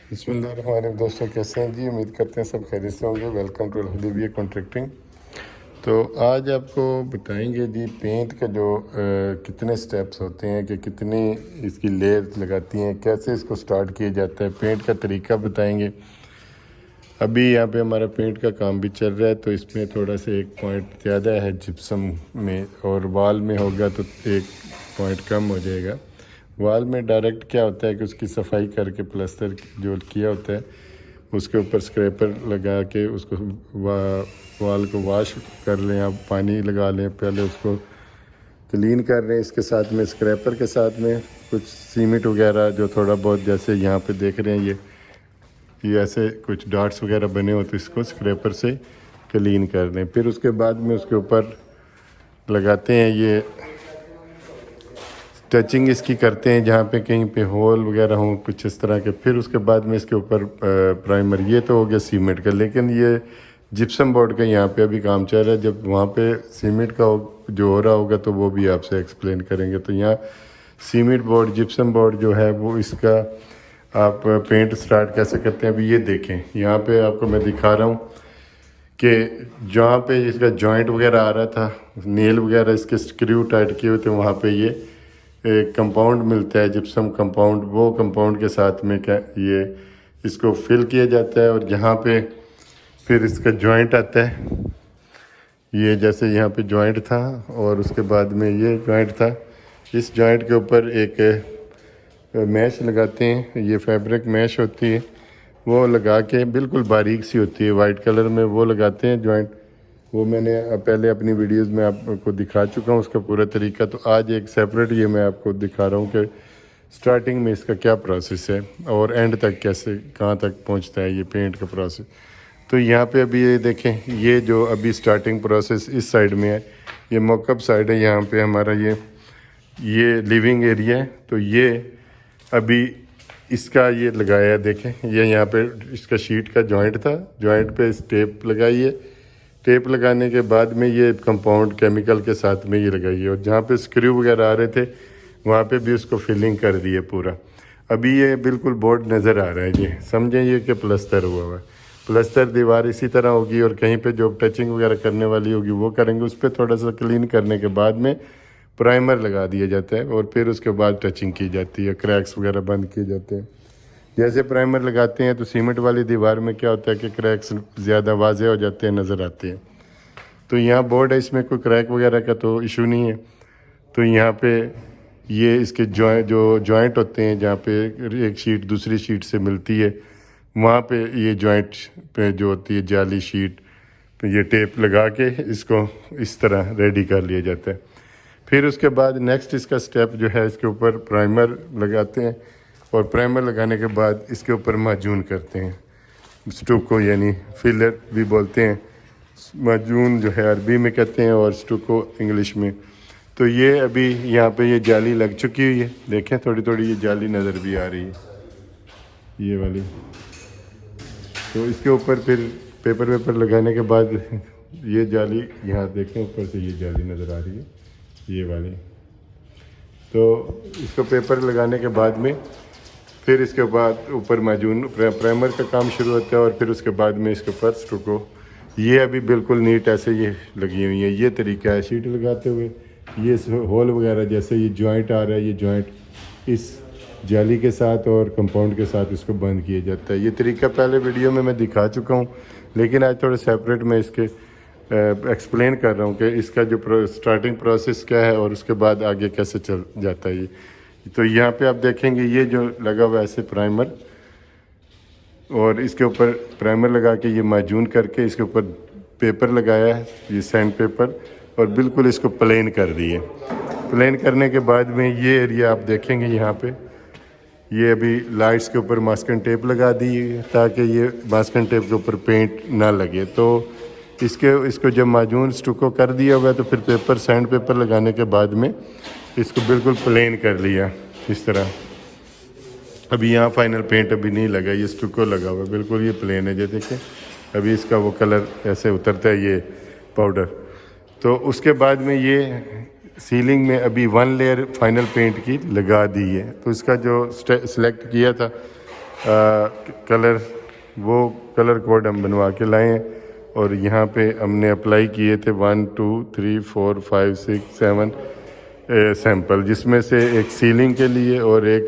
बिस्मिल्लाहिर्रहमानिर्रहीम। दोस्तों कैसे हैं जी? उम्मीद करते हैं सब खैरियत से होंगे। Welcome to Hudaibiya contracting. तो आज आपको बताएंगे जी पेंट का जो कितने स्टेप्स होते हैं कि कितनी इसकी लेयर्स लगाती हैं, कैसे इसको स्टार्ट किया जाता है, पेंट का तरीका बताएंगे। अभी यहाँ पे हमारा पेंट का काम भी चल रहा है, तो इसमें थोड़ा सा एक पॉइंट ज़्यादा है जिप्सम में, और वॉल में होगा तो एक पॉइंट कम हो जाएगा। वॉल में डायरेक्ट क्या होता है कि उसकी सफाई करके प्लास्टर जो किया होता है उसके ऊपर स्क्रैपर लगा के उसको वॉल को वॉश कर लें, आप पानी लगा लें, पहले उसको क्लीन कर रहे हैं। इसके साथ में स्क्रैपर के साथ में कुछ सीमेंट वगैरह जो थोड़ा बहुत, जैसे यहाँ पे देख रहे हैं ये ऐसे कुछ डॉट्स वगैरह बने हो तो इसको स्क्रैपर से क्लीन कर लें। फिर उसके बाद में उसके ऊपर लगाते हैं, ये टचिंग इसकी करते हैं जहाँ पे कहीं पे होल वगैरह हों कुछ इस तरह के। फिर उसके बाद में इसके ऊपर प्राइमर, ये तो हो गया सीमेंट का, लेकिन ये जिप्सम बोर्ड का यहाँ पे अभी काम चल रहा है। जब वहाँ पे सीमेंट का जो हो रहा होगा तो वो भी आपसे एक्सप्लेन करेंगे। तो यहाँ सीमेंट बोर्ड, जिप्सम बोर्ड जो है वो इसका आप पेंट स्टार्ट कैसे करते हैं अभी ये देखें। यहाँ पे आपको मैं दिखा रहा हूँ कि जहाँ पे इसका जॉइंट वगैरह आ रहा था, नेल वगैरह इसके स्क्रू टाइट किए हुए थे, वहाँ पे ये एक कंपाउंड मिलता है जिप्सम कंपाउंड, वो कंपाउंड के साथ में क्या ये इसको फिल किया जाता है। और जहाँ पे फिर इसका जॉइंट आता है, ये जैसे यहाँ पे जॉइंट था और उसके बाद में ये जॉइंट था, इस जॉइंट के ऊपर एक मैश लगाते हैं, ये फैब्रिक मैश होती है, वो लगा के बिल्कुल बारीक सी होती है वाइट कलर में, वो लगाते हैं जॉइंट। वो मैंने पहले अपनी वीडियोस में आपको दिखा चुका हूँ उसका पूरा तरीका। तो आज एक सेपरेट ये मैं आपको दिखा रहा हूँ कि स्टार्टिंग में इसका क्या प्रोसेस है और एंड तक कैसे कहाँ तक पहुँचता है ये पेंट का प्रोसेस। तो यहाँ पे अभी ये देखें, ये जो अभी स्टार्टिंग प्रोसेस इस साइड में है, ये मॉकअप साइड है। यहाँ पे हमारा ये लिविंग एरिया है। तो ये अभी इसका ये लगाया है, देखें ये यहाँ पे इसका शीट का जॉइंट था, जॉइंट पे टेप लगाई है, टेप लगाने के बाद में ये कंपाउंड केमिकल के साथ में ये लगाई है, और जहाँ पे स्क्रू वगैरह आ रहे थे वहाँ पे भी उसको फिलिंग कर दी है पूरा। अभी ये बिल्कुल बोर्ड नज़र आ रहा है, ये समझें ये कि प्लस्तर हुआ है। प्लस्तर दीवार इसी तरह होगी, और कहीं पे जो टचिंग वगैरह करने वाली होगी वो करेंगे, उस पर थोड़ा सा क्लीन करने के बाद में प्राइमर लगा दिया जाता है, और फिर उसके बाद टचिंग की जाती है, क्रैक्स वगैरह बंद किए जाते हैं। जैसे प्राइमर लगाते हैं तो सीमेंट वाली दीवार में क्या होता है कि क्रैक्स ज़्यादा वाज़े हो जाते हैं, नज़र आते हैं। तो यहाँ बोर्ड है, इसमें कोई क्रैक वगैरह का तो इशू नहीं है। तो यहाँ पे ये इसके जो जॉइंट होते हैं, जहाँ पे एक शीट दूसरी शीट से मिलती है, वहाँ पे ये जॉइंट पे जो होती है जाली शीट पे ये टेप लगा के इसको इस तरह रेडी कर लिया जाता है। फिर उसके बाद नेक्स्ट इसका स्टेप जो है, इसके ऊपर प्राइमर लगाते हैं, और प्राइमर लगाने के बाद इसके ऊपर माजून करते हैं, स्टुको यानी फिलर भी बोलते हैं, माजून जो है अरबी में कहते हैं और स्टुको इंग्लिश में। तो ये अभी यहाँ पे ये जाली लग चुकी हुई है, देखें थोड़ी थोड़ी ये जाली नज़र भी आ रही है, ये वाली। तो इसके ऊपर फिर पेपर वेपर लगाने के बाद ये जाली यहाँ देखें ऊपर से ये जाली नज़र आ रही है, ये वाली। तो इसको पेपर लगाने के बाद में फिर इसके बाद ऊपर माजून प्राइमर का काम शुरू होता है, और फिर उसके बाद में इसके ऊपर स्टुको, ये अभी बिल्कुल नीट ऐसे ये लगी हुई है। ये तरीका है शीट लगाते हुए, ये होल वगैरह जैसे ये जॉइंट आ रहा है, ये जॉइंट इस जाली के साथ और कंपाउंड के साथ इसको बंद किया जाता है। ये तरीका पहले वीडियो में मैं दिखा चुका हूँ, लेकिन आज थोड़े सेपरेट में इसके एक्सप्लेन कर रहा हूँ कि इसका जो स्टार्टिंग प्रोसेस क्या है और उसके बाद आगे कैसे चल जाता है ये। तो यहाँ पे आप देखेंगे ये जो लगा हुआ है ऐसे प्राइमर, और इसके ऊपर प्राइमर लगा के ये माजून करके इसके ऊपर पेपर लगाया है, ये सैंड पेपर, और बिल्कुल इसको प्लेन कर दिए। प्लेन करने के बाद में ये एरिया आप देखेंगे यहाँ पे ये अभी लाइट्स के ऊपर मास्किंग टेप लगा दी है, ताकि ये मास्किंग टेप के ऊपर पेंट ना लगे। तो इसको जब माजून स्टुको कर दिया हुआ तो फिर पेपर सैंड पेपर लगाने के बाद में इसको बिल्कुल प्लेन कर लिया इस तरह। अभी यहाँ फाइनल पेंट अभी नहीं लगा, ये स्टुको लगा हुआ है, बिल्कुल ये प्लेन है। जो देखिए अभी इसका वो कलर ऐसे उतरता है ये पाउडर। तो उसके बाद में ये सीलिंग में अभी 1 लेयर फाइनल पेंट की लगा दी है। तो इसका जो सिलेक्ट किया था कलर, वो कलर कोड हम बनवा के लाए हैं और यहाँ पे हमने अप्लाई किए थे 1 2 3 4 5 6 7 सैंपल, जिसमें से एक सीलिंग के लिए और एक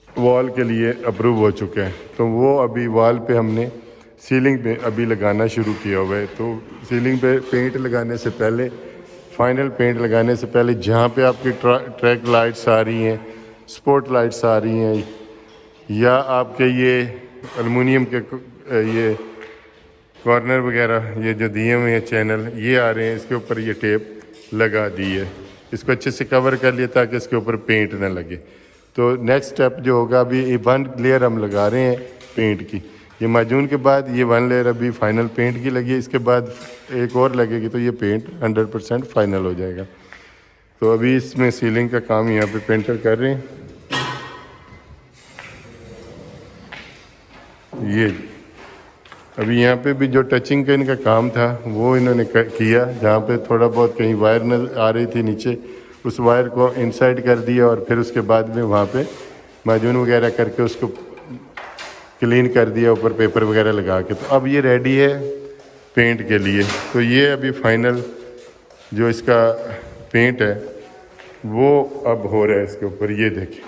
वॉल के लिए अप्रूव हो चुका है। तो वो अभी वॉल पे हमने सीलिंग पे अभी लगाना शुरू किया हुआ है। तो सीलिंग पे पेंट लगाने से पहले, फाइनल पेंट लगाने से पहले, जहाँ पे आपकी ट्रैक लाइट्स आ रही हैं, स्पॉट लाइट्स आ रही हैं, या आपके ये एलुमिनियम के ये कॉर्नर वगैरह ये जो दिए हुए हैं चैनल ये आ रहे हैं, इसके ऊपर ये टेप लगा दी है, इसको अच्छे से कवर कर लिया ताकि इसके ऊपर पेंट ना लगे। तो नेक्स्ट स्टेप जो होगा, अभी ये 1 लेयर हम लगा रहे हैं पेंट की, ये माजून के बाद ये 1 लेयर अभी फाइनल पेंट की लगी है, इसके बाद एक और लगेगी तो ये पेंट 100% फाइनल हो जाएगा। तो अभी इसमें सीलिंग का काम यहाँ पे पेंटर कर रहे हैं। ये अभी यहाँ पे भी जो टचिंग का इनका काम था वो इन्होंने किया, जहाँ पे थोड़ा बहुत कहीं वायर न आ रही थी नीचे, उस वायर को इनसाइड कर दिया और फिर उसके बाद में वहाँ पे माजून वगैरह करके उसको क्लीन कर दिया, ऊपर पेपर वगैरह लगा के। तो अब ये रेडी है पेंट के लिए। तो ये अभी फाइनल जो इसका पेंट है वो अब हो रहा है इसके ऊपर। ये देखिए,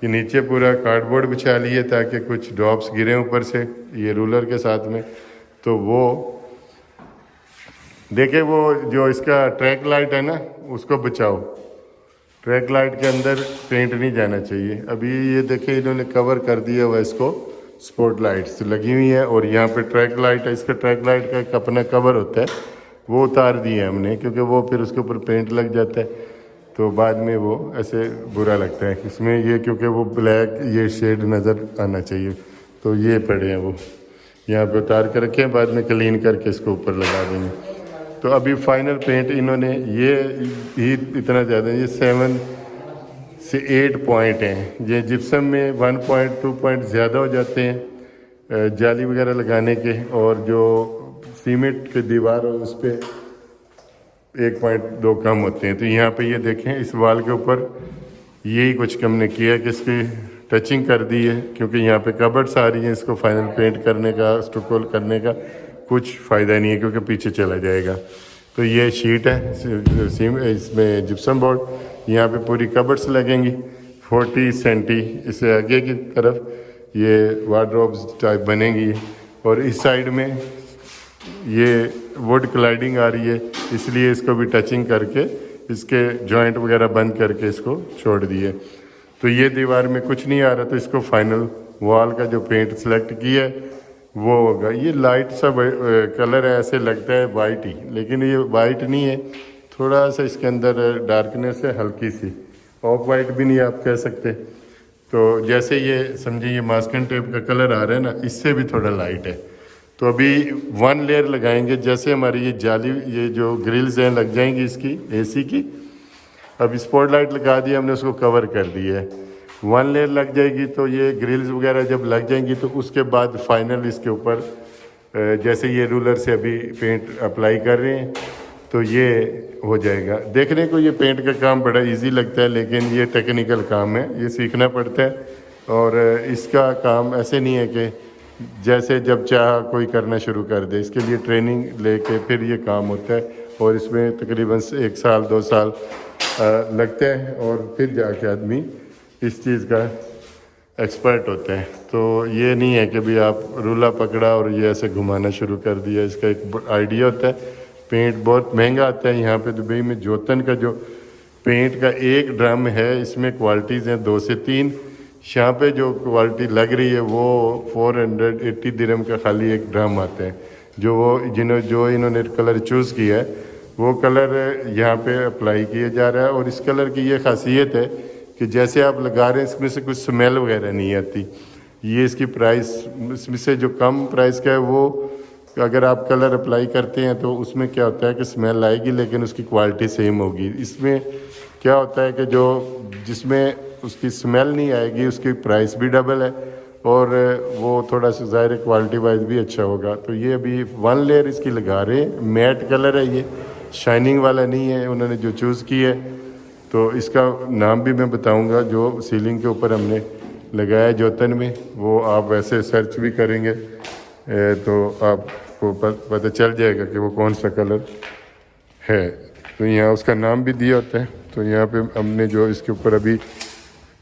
ये नीचे पूरा कार्डबोर्ड बिछा लिए ताकि कुछ ड्रॉप्स गिरे ऊपर से ये रूलर के साथ में। तो वो देखे, वो जो इसका ट्रैक लाइट है ना उसको बचाओ, ट्रैक लाइट के अंदर पेंट नहीं जाना चाहिए। अभी ये देखे इन्होंने कवर कर दिया हुआ इसको, स्पॉट लाइट्स लगी हुई है और यहाँ पे ट्रैक लाइट है, इसका ट्रैक लाइट का एक अपना कवर होता है वो उतार दिए हमने, क्योंकि वो फिर उसके ऊपर पेंट लग जाता है तो बाद में वो ऐसे बुरा लगता है इसमें ये, क्योंकि वो ब्लैक ये शेड नज़र आना चाहिए। तो ये पड़े हैं वो यहाँ पे उतार कर रखे हैं, बाद में क्लीन करके इसको ऊपर लगा देंगे। तो अभी फाइनल पेंट इन्होंने ये ही इतना ज़्यादा, ये 7 से 8 पॉइंट हैं। ये जिप्सम में 1 पॉइंट 2 पॉइंट ज़्यादा हो जाते हैं जाली वगैरह लगाने के, और जो सीमेंट की दीवार है उस पर 1.2 कम होते हैं। तो यहाँ पे ये देखें इस वाल के ऊपर यही कुछ हमने किया कि इसकी टचिंग कर दी है, क्योंकि यहाँ पे कबर्ड्स आ रही हैं, इसको फाइनल पेंट करने का, स्टुकोल करने का कुछ फ़ायदा नहीं है क्योंकि पीछे चला जाएगा। तो ये शीट है, इसमें जिप्सम बोर्ड, यहाँ पे पूरी कबर्ड्स लगेंगी 40 सेंटी, इससे आगे की तरफ ये वार्डरोब्स टाइप बनेंगी, और इस साइड में ये वुड क्लाइडिंग आ रही है, इसलिए इसको भी टचिंग करके इसके जॉइंट वगैरह बंद करके इसको छोड़ दिए। तो ये दीवार में कुछ नहीं आ रहा, तो इसको फाइनल वॉल का जो पेंट सेलेक्ट किया है वो होगा। ये लाइट सा कलर है, ऐसे लगता है वाइट ही, लेकिन ये वाइट नहीं है, थोड़ा सा इसके अंदर डार्कनेस है हल्की सी, ऑफ वाइट भी नहीं आप कह सकते। तो जैसे ये समझिए ये मास्किंग टेप का कलर आ रहा है ना, इससे भी थोड़ा लाइट है। तो अभी 1 लेयर लगाएंगे, जैसे हमारी ये जाली, ये जो ग्रिल्स हैं लग जाएंगी इसकी एसी की। अभी स्पॉट लाइट लगा दिया हमने, उसको कवर कर दिया है, 1 लेयर लग जाएगी। तो ये ग्रिल्स वगैरह जब लग जाएंगी तो उसके बाद फाइनल इसके ऊपर जैसे ये रूलर से अभी पेंट अप्लाई कर रहे हैं तो ये हो जाएगा। देखने को ये पेंट का काम बड़ा इजी लगता है, लेकिन ये टेक्निकल काम है, ये सीखना पड़ता है। और इसका काम ऐसे नहीं है कि जैसे जब चाह कोई करना शुरू कर दे, इसके लिए ट्रेनिंग लेके फिर ये काम होता है, और इसमें तकरीबन 1 साल 2 साल लगते हैं, और फिर जाके आदमी इस चीज़ का एक्सपर्ट होता है। तो ये नहीं है कि भी आप रूला पकड़ा और ये ऐसे घुमाना शुरू कर दिया, इसका एक आइडिया होता है। पेंट बहुत महंगा आता है यहाँ पे दुबई में। जोतन का जो पेंट का एक ड्रम है, इसमें क्वालिटीज़ हैं 2 से 3। यहाँ पे जो क्वालिटी लग रही है वो 480 दिरहम का खाली एक ड्रम आता है। जो इन्होंने कलर चूज़ किया है वो कलर यहाँ पे अप्लाई किया जा रहा है, और इस कलर की ये खासियत है कि जैसे आप लगा रहे हैं इसमें से कुछ स्मेल वगैरह नहीं आती। ये इसकी प्राइस, इसमें से जो कम प्राइस का है वो अगर आप कलर अप्लाई करते हैं तो उसमें क्या होता है कि स्मेल आएगी, लेकिन उसकी क्वालिटी सेम होगी। इसमें क्या होता है कि जो जिसमें उसकी स्मेल नहीं आएगी उसकी प्राइस भी डबल है, और वो थोड़ा सा ज़ाहिर क्वालिटी वाइज भी अच्छा होगा। तो ये अभी 1 लेयर इसकी लगा रहे हैं, मैट कलर है, ये शाइनिंग वाला नहीं है उन्होंने जो चूज़ किया है। तो इसका नाम भी मैं बताऊंगा जो सीलिंग के ऊपर हमने लगाया जोतन में, वो आप वैसे सर्च भी करेंगे तो आपको पता चल जाएगा कि वो कौन सा कलर है। तो यहाँ उसका नाम भी दिया होता है। तो यहाँ पे हमने जो इसके ऊपर अभी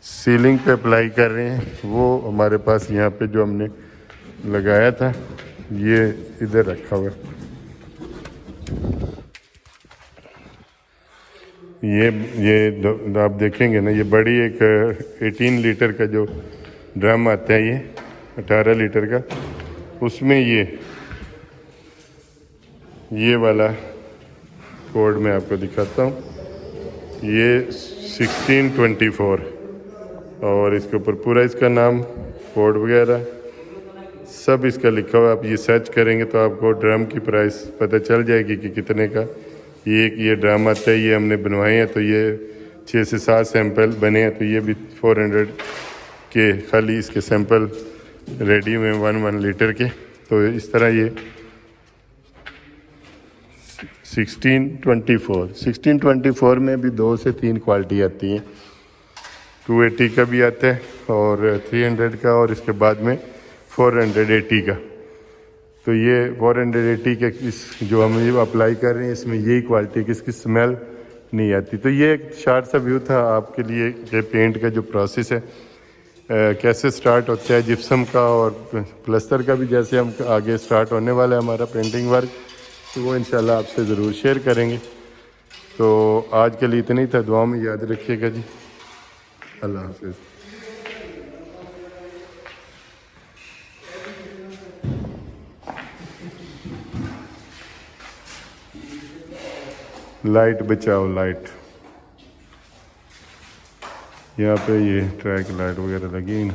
सीलिंग पे अप्लाई कर रहे हैं वो हमारे पास यहाँ पे जो हमने लगाया था ये इधर रखा हुआ है। ये आप देखेंगे ना, ये बड़ी एक 18 लीटर का जो ड्रम आता है, ये 18 लीटर का, उसमें ये वाला कोड मैं आपको दिखाता हूँ। ये 1624 और इसके ऊपर पूरा इसका नाम, कोड वगैरह सब इसका लिखा हुआ है। आप ये सर्च करेंगे तो आपको ड्रम की प्राइस पता चल जाएगी कि कितने का ये ड्रम आता है। ये हमने बनवाए हैं, तो ये 6 से 7 सैंपल बने हैं, तो ये भी 400 के खाली इसके सैंपल रेडी में 1 लीटर के। तो इस तरह ये 1624 में भी 2 से 3 क्वालिटी आती हैं। 280 का भी आता है और 300 का, और इसके बाद में 480 का। तो ये 480 के इस जो हम ये अप्लाई कर रहे हैं, इसमें यही क्वालिटी की इसकी स्मेल नहीं आती। तो ये एक शार्ट सा व्यू था आपके लिए कि पेंट का जो प्रोसेस है कैसे स्टार्ट होता है जिप्सम का, और प्लस्तर का भी जैसे हम आगे स्टार्ट होने वाला है हमारा पेंटिंग वर्क, तो वो इंशाल्लाह आपसे ज़रूर शेयर करेंगे। तो आज के लिए इतना ही था, दुआ में याद रखिएगा जी। अल्लाह हाफिज़। लाइट बचाओ लाइट। यहाँ पे ये ट्रैक लाइट वगैरह लगी है ना।